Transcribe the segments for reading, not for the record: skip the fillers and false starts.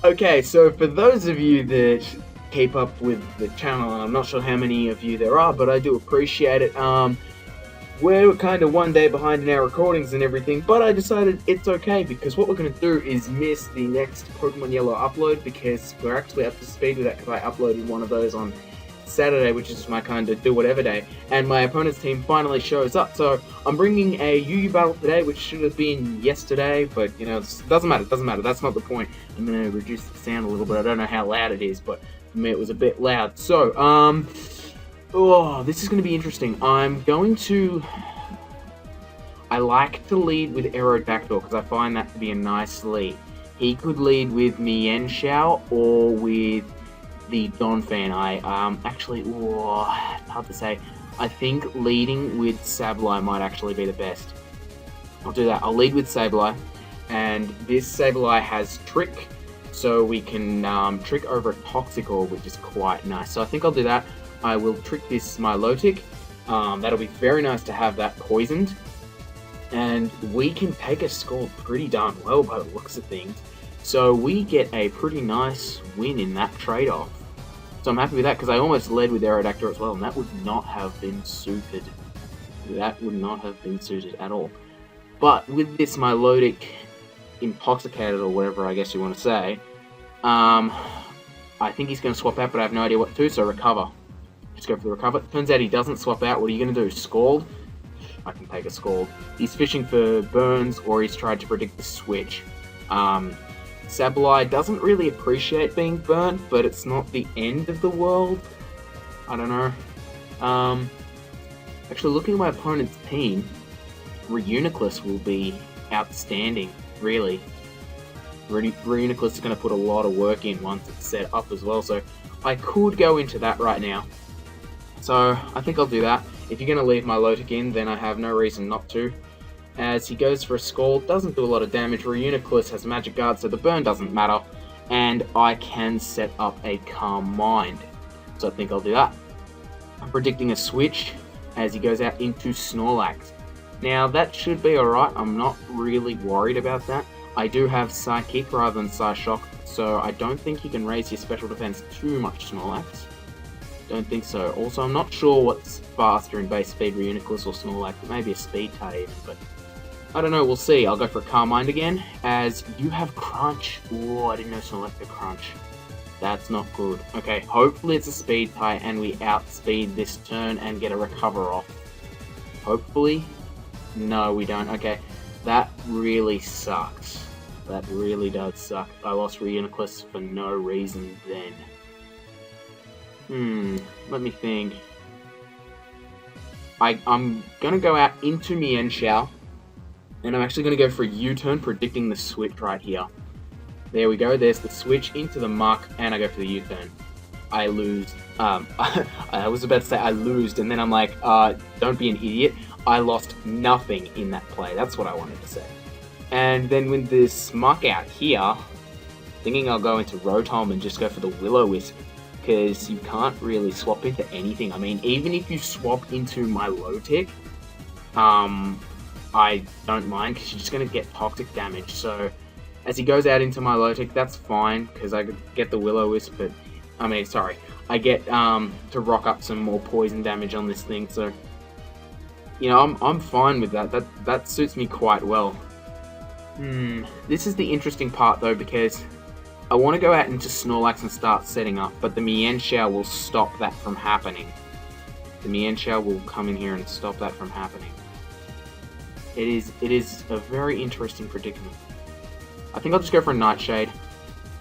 Okay, so for those of you that keep up with the channel, and I'm not sure how many of you there are, but I do appreciate it. We're kind of one day behind in our recordings and everything, but I decided it's okay because what we're going to do is miss the next Pokemon Yellow upload because we're actually up to speed with that because I uploaded one of those on Saturday, which is my kind of do-whatever day, and my opponent's team finally shows up. So I'm bringing a UU battle today, which should have been yesterday, but, you know, it doesn't matter, that's not the point. I'm going to reduce the sound a little bit. I don't know how loud it is, but for me it was a bit loud. So, this is going to be interesting. I like to lead with Aerodactyl because I find that to be a nice lead. He could lead with Mienshao or with the Donphan. Hard to say. I think leading with Sableye might actually be the best. I'll do that. I'll lead with Sableye, and this Sableye has Trick, so we can Trick over Toxicor, which is quite nice. So I think I'll do that. I will trick this Milotic. That'll be very nice to have that poisoned. And we can take a score pretty darn well by the looks of things. So we get a pretty nice win in that trade-off. So I'm happy with that because I almost led with Aerodactyl as well, and that would not have been suited. That would not have been suited at all. But with this Milotic intoxicated, or whatever I guess you want to say, I think he's going to swap out, but I have no idea what to, so recover. Just go for the recover. Turns out he doesn't swap out. What are you going to do? Scald? I can take a Scald. He's fishing for burns, or he's tried to predict the switch. Sableye doesn't really appreciate being burnt, but it's not the end of the world. I don't know. Actually, looking at my opponent's team, Reuniclus will be outstanding, really. Reuniclus is going to put a lot of work in once it's set up as well, so I could go into that right now. So I think I'll do that. If you're going to leave my Milotic in, then I have no reason not to. As he goes for a Scald, doesn't do a lot of damage. Reuniclus has Magic Guard, so the burn doesn't matter. And I can set up a Calm Mind. So I think I'll do that. I'm predicting a switch as he goes out into Snorlax. Now that should be alright. I'm not really worried about that. I do have Psychic rather than Psyshock, so I don't think you can raise your special defense too much, Snorlax. Don't think so. Also, I'm not sure what's faster in base speed, Reuniclus or Snorlax. It may be a speed tie even, but I don't know, we'll see. I'll go for a Calm Mind again, as you have Crunch. Oh, I didn't know Snorlax had Crunch. That's not good. Okay, hopefully it's a speed tie and we outspeed this turn and get a recover off. Hopefully. No, we don't. Okay, that really sucks. That really does suck. I lost Reuniclus for no reason then. Let me think. I'm gonna go out into Mienshao, and I'm actually gonna go for a U-turn, predicting the switch right here. There we go, there's the switch into the Muk, and I go for the U-turn. I lose. I was about to say I lose, and then I'm like, don't be an idiot. I lost nothing in that play. That's what I wanted to say. And then with this Muk out here, thinking I'll go into Rotom and just go for the Will-O-Wisp, because you can't really swap into anything. I mean, even if you swap into Milotic, I don't mind, because you're just going to get toxic damage. So, as he goes out into Milotic, that's fine, because I get the Will-O-Wisp, but, I get to rock up some more poison damage on this thing, so, you know, I'm fine with that. That suits me quite well. This is the interesting part, though, because I want to go out into Snorlax and start setting up, but the Mienshao will stop that from happening. The Mienshao will come in here and stop that from happening. It is a very interesting predicament. I think I'll just go for a Nightshade.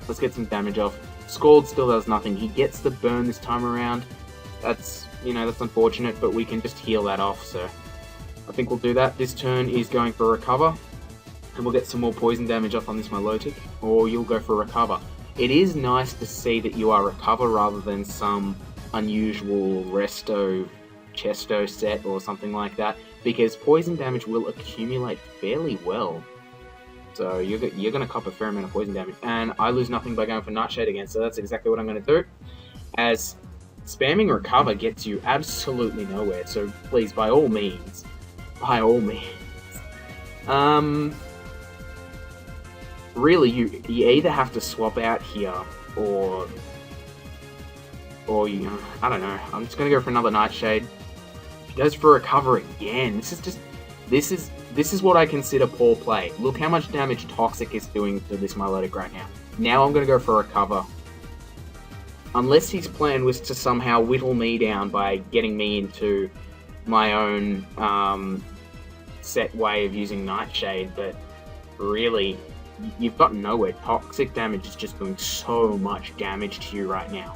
Let's get some damage off. Scald still does nothing. He gets the burn this time around. That's unfortunate, but we can just heal that off, so I think we'll do that. This turn is going for Recover, and we'll get some more poison damage off on this Milotic, or you'll go for Recover. It is nice to see that you are Recover rather than some unusual Resto, Chesto set or something like that, because poison damage will accumulate fairly well. So you're going to cop a fair amount of poison damage, and I lose nothing by going for Nightshade again, so that's exactly what I'm going to do, as spamming Recover gets you absolutely nowhere, so please, by all means, really, you either have to swap out here, or you, I don't know. I'm just gonna go for another Nightshade. He goes for recovery again. This is what I consider poor play. Look how much damage Toxic is doing to this Milotic right now. Now I'm gonna go for recover. Unless his plan was to somehow whittle me down by getting me into my own set way of using Nightshade, but really, you've got nowhere. Toxic damage is just doing so much damage to you right now.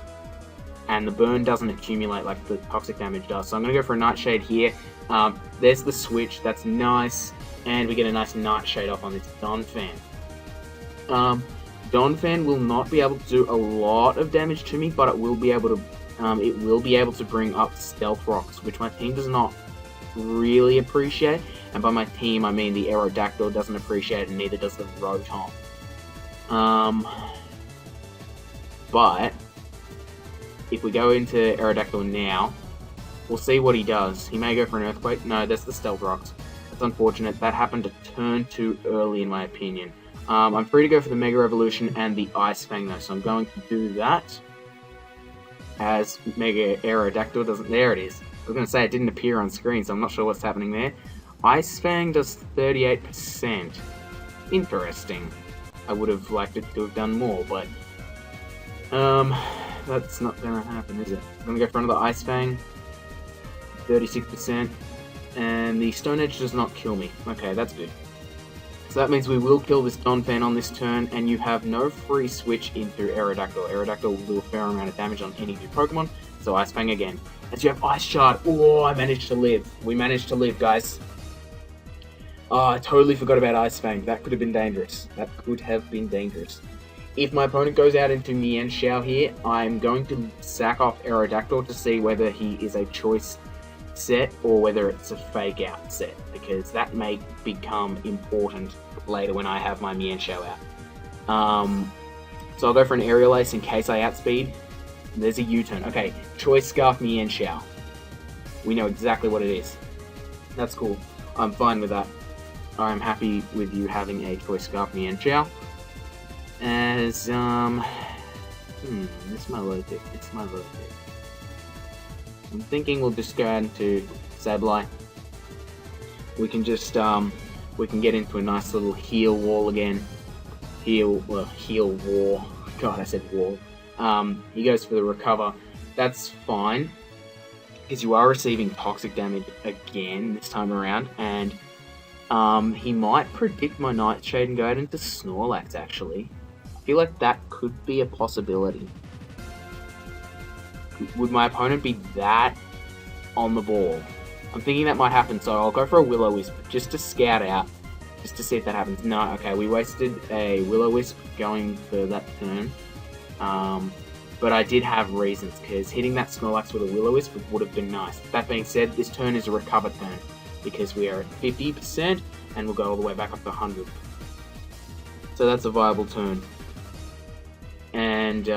And the burn doesn't accumulate like the toxic damage does. So I'm going to go for a Nightshade here. There's the switch. That's nice. And we get a nice Nightshade off on this Donphan. Donphan will not be able to do a lot of damage to me, but it will be able to bring up Stealth Rocks, which my team does not really appreciate. And by my team, I mean the Aerodactyl doesn't appreciate it, and neither does the Rotom. But if we go into Aerodactyl now, we'll see what he does. He may go for an Earthquake. No, that's the Stealth Rocks. That's unfortunate. That happened a turn too early, in my opinion. I'm free to go for the Mega Evolution and the Ice Fang, though, so I'm going to do that. As Mega Aerodactyl doesn't... There it is. I was going to say it didn't appear on screen, so I'm not sure what's happening there. Ice Fang does 38%. Interesting. I would have liked it to have done more, but... that's not going to happen, is it? I'm going to go for another Ice Fang. 36%. And the Stone Edge does not kill me. Okay, that's good. So that means we will kill this Donphan on this turn, and you have no free switch into Aerodactyl. Aerodactyl will do a fair amount of damage on any new Pokemon, so Ice Fang again. As you have Ice Shard. Oh, I managed to live. We managed to live, guys. Oh, I totally forgot about Ice Fang. That could have been dangerous. That could have been dangerous. If my opponent goes out into Mienshao here, I'm going to sack off Aerodactyl to see whether he is a choice set or whether it's a fake out set, because that may become important later when I have my Mienshao out. So I'll go for an Aerial Ace in case I outspeed. There's a U-turn. Okay, Choice Scarf Mienshao. We know exactly what it is. That's cool. I'm fine with that. I'm happy with you having a Choice Scarf Mienshao. As, it's Milotic. It's Milotic. I'm thinking we'll just go out into Sableye. We can just, we can get into a nice little heal wall again. Heal war. God, I said wall. He goes for the recover. That's fine, because you are receiving toxic damage again this time around, and he might predict my Nightshade and go out into Snorlax, actually. I feel like that could be a possibility. Would my opponent be that on the ball? I'm thinking that might happen, so I'll go for a Will-O-Wisp just to scout out, just to see if that happens. No, okay, we wasted a Will-O-Wisp going for that turn. But I did have reasons, because hitting that Snorlax with a Will-O-Wisp would have been nice. That being said, this turn is a recover turn, because we are at 50%, and we'll go all the way back up to 100. So that's a viable turn. And,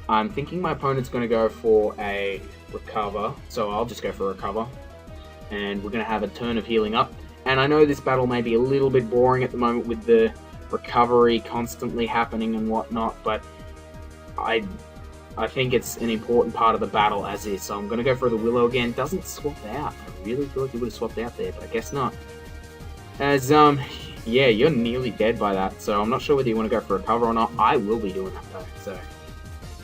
I'm thinking my opponent's going to go for a recover, so I'll just go for a recover. And we're going to have a turn of healing up. And I know this battle may be a little bit boring at the moment with the recovery constantly happening and whatnot, but I think it's an important part of the battle as is. So I'm going to go for the Willow again. Doesn't swap out. I really feel like he would have swapped out there, but I guess not. As, yeah, you're nearly dead by that, so I'm not sure whether you want to go for a recover or not. I will be doing that though, so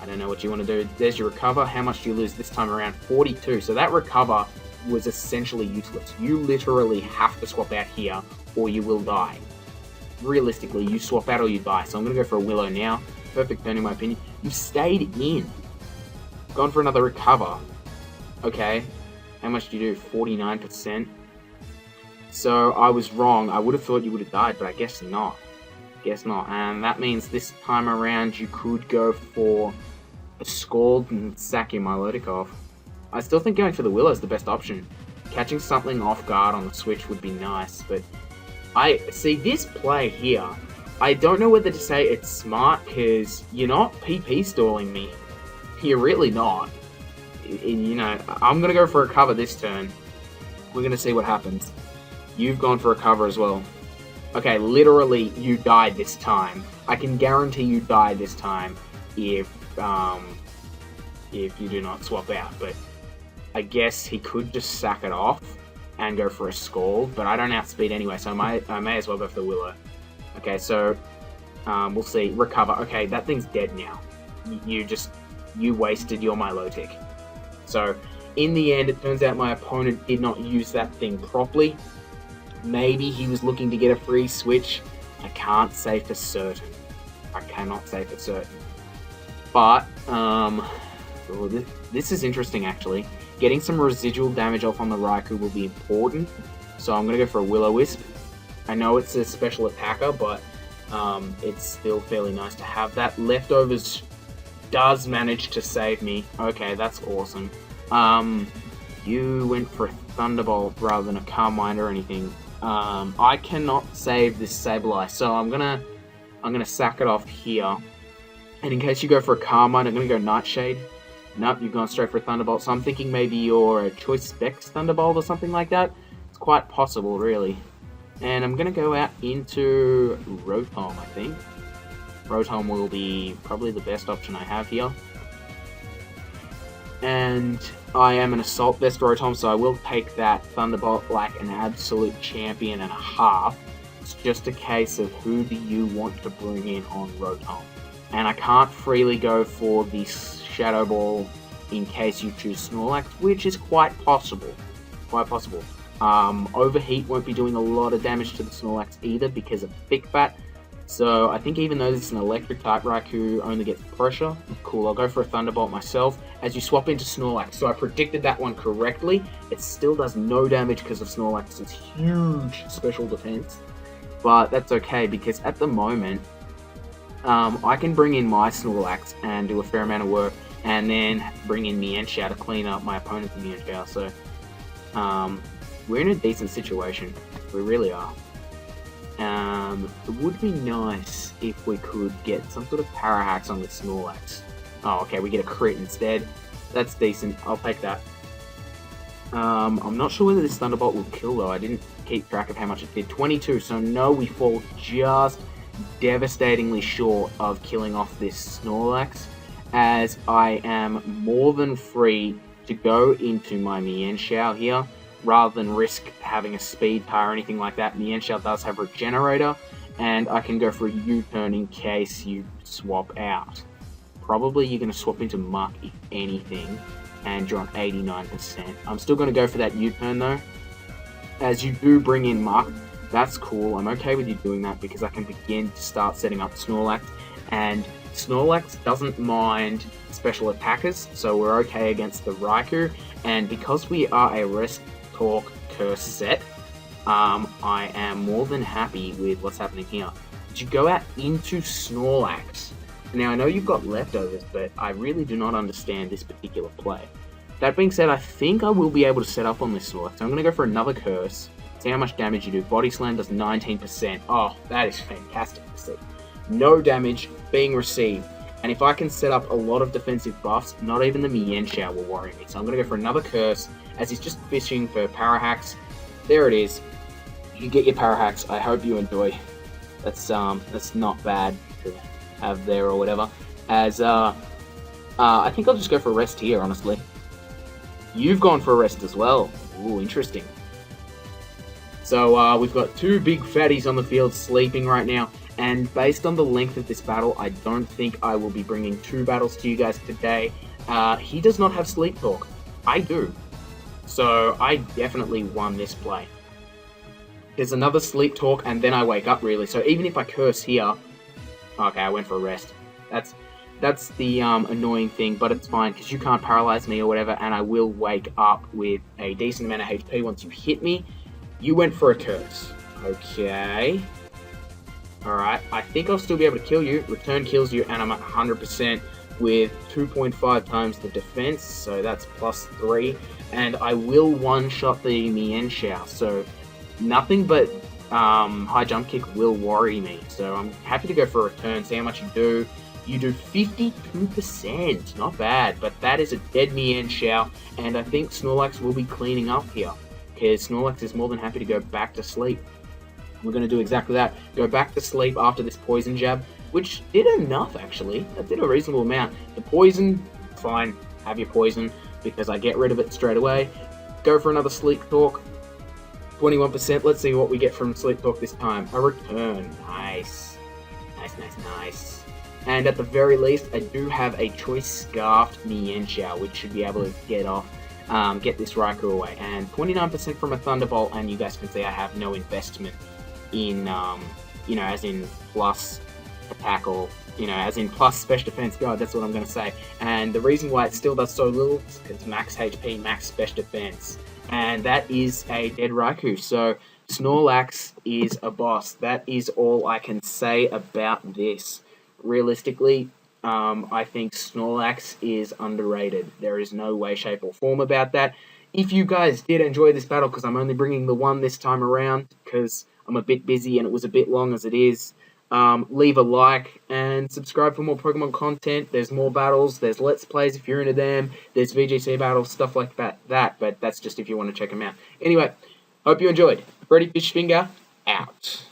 I don't know what you want to do. There's your recover. How much do you lose this time around? 42. So that recover was essentially useless. You literally have to swap out here or you will die. Realistically, you swap out or you die. So I'm going to go for a Willow now. Perfect turn in my opinion. You stayed in. Gone for another recover. Okay. How much do you do? 49%. So I was wrong. I would have thought you would have died, but I guess not. Guess not. And that means this time around you could go for a Scald and sack your Milotic off. I still think going for the Willow is the best option. Catching something off guard on the switch would be nice, but I see this play here. I don't know whether to say it's smart, because you're not PP stalling me. You're really not. You know, I'm going to go for a cover this turn. We're going to see what happens. You've gone for a cover as well. Okay, literally, you died this time. I can guarantee you die this time if you do not swap out. But I guess he could just sack it off and go for a Scald, but I don't outspeed anyway, so I may as well go for the Willow. Okay, so we'll see. Recover. Okay, that thing's dead now. You wasted your Milotic. So in the end, it turns out my opponent did not use that thing properly. Maybe he was looking to get a free switch. I can't say for certain. I cannot say for certain. But, this is interesting actually. Getting some residual damage off on the Raikou will be important. So I'm going to go for a Will-O-Wisp. I know it's a special attacker, but it's still fairly nice to have that. Leftovers does manage to save me. Okay, that's awesome. You went for a Thunderbolt rather than a Calm Mind or anything. I cannot save this Sableye, so I'm gonna sack it off here. And in case you go for a Calm Mind, I'm gonna go Nightshade. Nope, you've gone straight for a Thunderbolt, so I'm thinking maybe you're a Choice Specs Thunderbolt or something like that. It's quite possible, really. And I'm gonna go out into Rotom, I think. Rotom will be probably the best option I have here. And I am an Assault Vest Rotom, so I will take that Thunderbolt like an absolute champion and a half. It's just a case of who do you want to bring in on Rotom. And I can't freely go for the Shadow Ball in case you choose Snorlax, which is quite possible. Quite possible. Overheat won't be doing a lot of damage to the Snorlax either because of Thick Fat. So I think even though this is an electric type, Raikou only gets pressure. Cool, I'll go for a Thunderbolt myself as you swap into Snorlax. So I predicted that one correctly. It still does no damage because of Snorlax's huge special defense. But that's okay because at the moment, I can bring in my Snorlax and do a fair amount of work and then bring in Mienshao to clean up my opponent's Mienshao. So we're in a decent situation. We really are. It would be nice if we could get some sort of Parahacks on the Snorlax. Oh, okay, we get a crit instead. That's decent. I'll take that. I'm not sure whether this Thunderbolt will kill, though. I didn't keep track of how much it did. 22, so no, we fall just devastatingly short of killing off this Snorlax, as I am more than free to go into my Mienshao here, rather than risk having a speed tie or anything like that. Mienshao does have Regenerator, and I can go for a U-turn in case you swap out. Probably you're going to swap into Muk if anything, and you're on 89%. I'm still going to go for that U-turn though, as you do bring in Muk. That's cool. I'm okay with you doing that because I can begin to start setting up Snorlax, and Snorlax doesn't mind special attackers, so we're okay against the Raikou. And because we are a Rest Talk Curse set, I am more than happy with what's happening here. Did you go out into Snorlax? Now I know you've got leftovers, but I really do not understand this particular play. That being said, I think I will be able to set up on this Snorlax. So I'm going to go for another Curse. See how much damage you do. Body Slam does 19%. Oh, that is fantastic to see. No damage being received. And if I can set up a lot of defensive buffs, not even the Mienshao will worry me. So I'm going to go for another Curse, as he's just fishing for Parahacks. There it is. You get your Parahacks. I hope you enjoy. That's not bad to have there or whatever. As I think I'll just go for a rest here, honestly. You've gone for a rest as well. Ooh, interesting. So we've got two big fatties on the field sleeping right now, and based on the length of this battle, I don't think I will be bringing two battles to you guys today. He does not have Sleep Talk. I do. So I definitely won this play. There's another Sleep Talk, and then I wake up, really. So even if I curse here... Okay, I went for a rest. That's the annoying thing, but it's fine, because you can't paralyze me or whatever, and I will wake up with a decent amount of HP once you hit me. You went for a curse. Okay. Alright, I think I'll still be able to kill you. Return kills you, and I'm at 100% with 2.5 times the defense, so that's +3. And I will one-shot the Mienshao, so nothing but high jump kick will worry me. So I'm happy to go for a return, see how much you do. You do 52%, not bad, but that is a dead Mienshao, and I think Snorlax will be cleaning up here, because Snorlax is more than happy to go back to sleep. We're going to do exactly that. Go back to sleep after this poison jab, which did enough, actually. That did a reasonable amount. The poison, fine, have your poison, because I get rid of it straight away. Go for another sleep talk. 21%. Let's see what we get from sleep talk this time. A return. Nice. Nice. And at the very least, I do have a choice scarfed Mienshao, which should be able to get this Raikou away. And 29% from a Thunderbolt, and you guys can see I have no investment in, as in plus attack or, as in plus special defense. God, that's what I'm going to say. And the reason why it still does so little is because max HP, max special defense. And that is a dead Raikou. So Snorlax is a boss. That is all I can say about this. Realistically, I think Snorlax is underrated. There is no way, shape, or form about that. If you guys did enjoy this battle, because I'm only bringing the one this time around, because I'm a bit busy and it was a bit long as it is, leave a like and subscribe for more Pokemon content. There's more battles, there's Let's Plays if you're into them, there's VGC battles, stuff like that, but that's just if you want to check them out. Anyway, hope you enjoyed. Freddy Fishfinger, out.